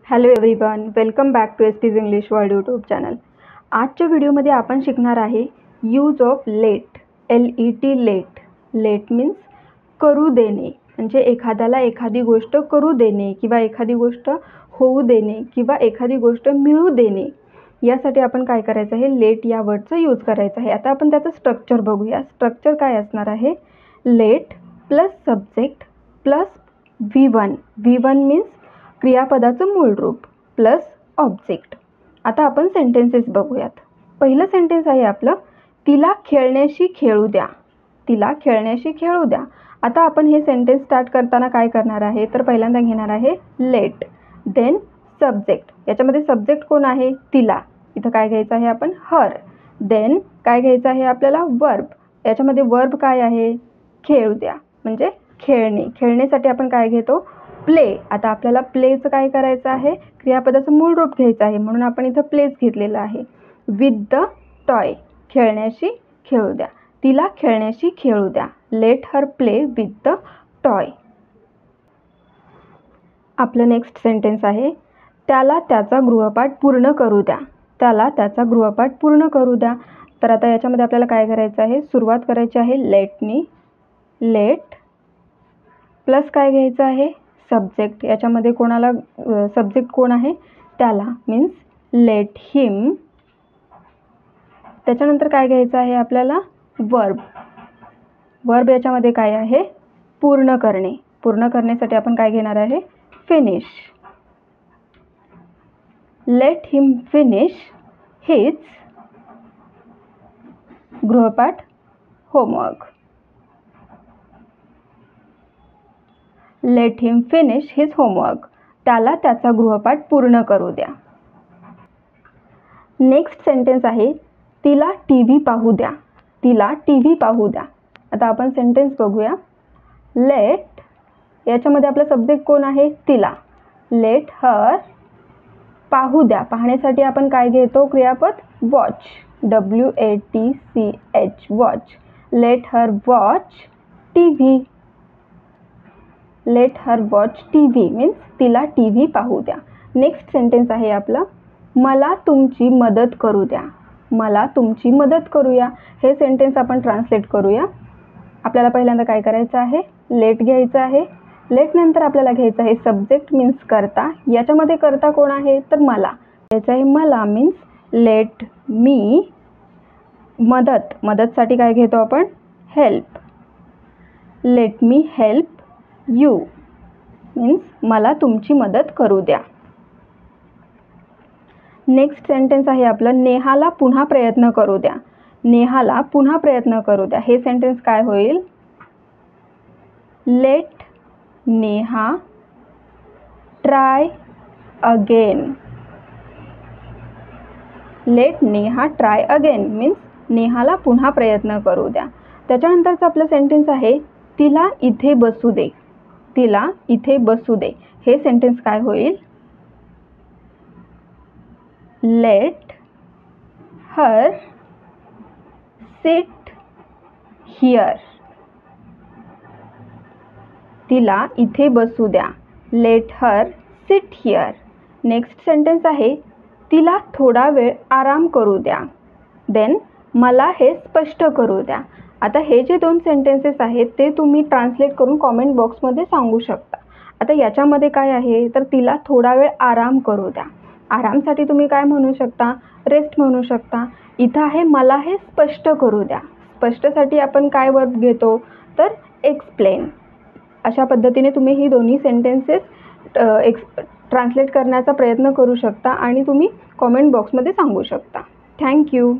Hello everyone, welcome back to ST's English world YouTube channel. आजच्या व्हिडिओमध्ये आपण शिकणार आहे use of let. LET let. Let means करू देणे, म्हणजे एखाद्याला एखादी गोष्ट करू देणे किंवा एखादी गोष्ट होऊ देणे किंवा एखादी गोष्ट मिळू देणे. यासाठी आपण काय करायचं आहे, लेट या वर्डचा यूज करायचा आहे. आता आपण त्याचं स्ट्रक्चर बघूया. स्ट्रक्चर काय असणार आहे, let plus subject plus V1. V1 means क्रियापदाचं मूळ रूप प्लस ऑब्जेक्ट. आता आपण सेंटेन्सेस बघूयात. पहिलं सेंटेन्स आहे आपलं, तिला खेळण्याशी खेळू द्या. तिला खेळण्याशी खेळू द्या. आता आपण हे सेंटेन्स स्टार्ट करताना काय करणार आहे, तर पहिल्यांदा घेणार आहे लेट, देन सब्जेक्ट. याच्यामध्ये सब्जेक्ट कोण आहे, तिला. इथं काय घ्यायचं आहे आपण, हर. देन काय घ्यायचं आहे आपल्याला, वर्ब. याच्यामध्ये वर्ब काय आहे, खेळू द्या म्हणजे खेळणे. खेळण्यासाठी आपण काय घेतो, प्ले. आता आपल्याला प्लेचं काय करायचं आहे, क्रियापदाचं मूळ रूप घ्यायचं आहे, म्हणून आपण इथं प्लेस घेतलेलं आहे. विथ द टॉय, खेळण्याशी खेळू द्या. तिला खेळण्याशी खेळू द्या. Let her play with the toy. आपलं नेक्स्ट सेंटेन्स आहे, त्याला त्याचा गृहपाठ पूर्ण करू द्या. त्याला त्याचा गृहपाठ पूर्ण करू द्या. तर आता याच्यामध्ये आपल्याला काय करायचं आहे, सुरुवात करायची आहे लेटनी. लेट प्लस काय घ्यायचं आहे, सब्जेक्ट. याच्यामध्ये कोणाला सब्जेक्ट कोण आहे, त्याला, मीन्स लेट हिम. त्याच्यानंतर काय घ्यायचं आहे आपल्याला, वर्ब. वर्ब याच्यामध्ये काय आहे, पूर्ण करणे. पूर्ण करण्यासाठी आपण काय घेणार आहे, finish. Let him finish his गृहपाठ homework. Let him finish his homework. त्याला त्याचा गृहपाठ पूर्ण करू द्या. नेक्स्ट सेंटेन्स आहे, तिला TV पाहू द्या. तिला TV पाहू द्या. आता आपण सेंटेन्स बघूया. लेट याच्यामध्ये आपला सब्जेक्ट कोण आहे, तिला. लेट हर पाहू द्या. पाहण्यासाठी आपण काय घेतो, क्रियापद watch. WATCH watch. Let her watch TV. Let her watch TV means तिला TV पाहू द्या. नेक्स्ट सेंटेन्स आहे आपला, मला तुमची मदत करू द्या. मला तुमची मदत करूया. हे सेंटेन्स आपण ट्रान्सलेट करूया. आपल्याला पहिल्यांदा काय करायचं आहे, लेट घ्यायचं आहे. लेट नंतर आपल्याला घ्यायचं आहे सब्जेक्ट मीन्स करता. याच्यामध्ये करता कोण आहे, तर मला. घ्यायचं आहे मला मीन्स लेट मी. मदत, मदतसाठी काय घेतो आपण, help. Let me help you means मला तुमची मदत करू द्या. नेक्स्ट सेंटेन्स आहे आपलं, नेहाला पुन्हा प्रयत्न करू द्या. नेहाला पुन्हा प्रयत्न करू द्या. हे सेंटेन्स काय होईल, let Neha try again. Let Neha try again means नेहाला पुन्हा प्रयत्न करू द्या. त्याच्यानंतरचं आपलं सेंटेन्स आहे, तिला इथे बसू दे. तिला इथे बसू दे. हे सेंटेन्स काय होईल, लेट हर सिट हिअर. तिला इथे बसू द्या. Let her sit here. Next sentence आहे, तिला थोडा वेळ आराम करू द्या. देन मला हे स्पष्ट करू द्या. आता हे जे दोन सेंटेन्सेस आहेत ते तुम्ही ट्रान्सलेट करून कॉमेंट बॉक्समध्ये सांगू शकता. आता याच्यामध्ये काय आहे, तर तिला थोडा वेळ आराम करू द्या. आरामसाठी तुम्ही काय म्हणू शकता, रेस्ट म्हणू शकता. इथं आहे मला हे स्पष्ट करू द्या. स्पष्टसाठी आपण काय वर्ब घेतो, तर एक्सप्लेन. अशा पद्धतीने तुम्ही ही दोन्ही सेंटेन्सेस ट्रान्सलेट करण्याचा प्रयत्न करू शकता आणि तुम्ही कॉमेंट बॉक्समध्ये सांगू शकता. थँक्यू.